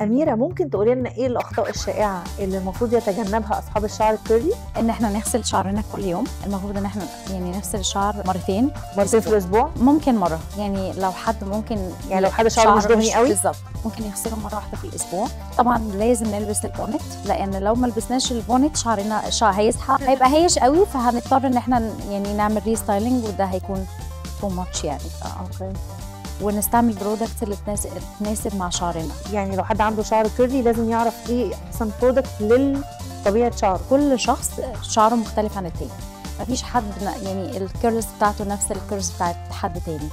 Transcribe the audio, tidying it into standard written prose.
أميرة، ممكن تقولي لنا إيه الأخطاء الشائعة اللي المفروض يتجنبها أصحاب الشعر الكيرلي؟ ان احنا نغسل شعرنا كل يوم. المفروض ان احنا يعني نغسل الشعر مرتين في الأسبوع؟ ممكن مره، يعني لو حد ممكن يعني لو حد شعره مش دهني قوي بالظبط ممكن يغسله مره واحده في الاسبوع. طبعا لازم نلبس البونت، لان لو ما لبسناش البونت شعرنا هيسحب، هيبقى هيش قوي، فهنضطر ان احنا يعني نعمل ريستايلنج، وده هيكون تو ماتش يعني. اوكي. ونستعمل برودكتس اللي تناسب مع شعرنا. يعني لو حد عنده شعر كيرلي لازم يعرف ايه احسن برودكت لطبيعه شعره. كل شخص شعره مختلف عن التاني، مفيش حد يعني الكيرلز بتاعته نفس الكيرلز بتاعت حد تاني.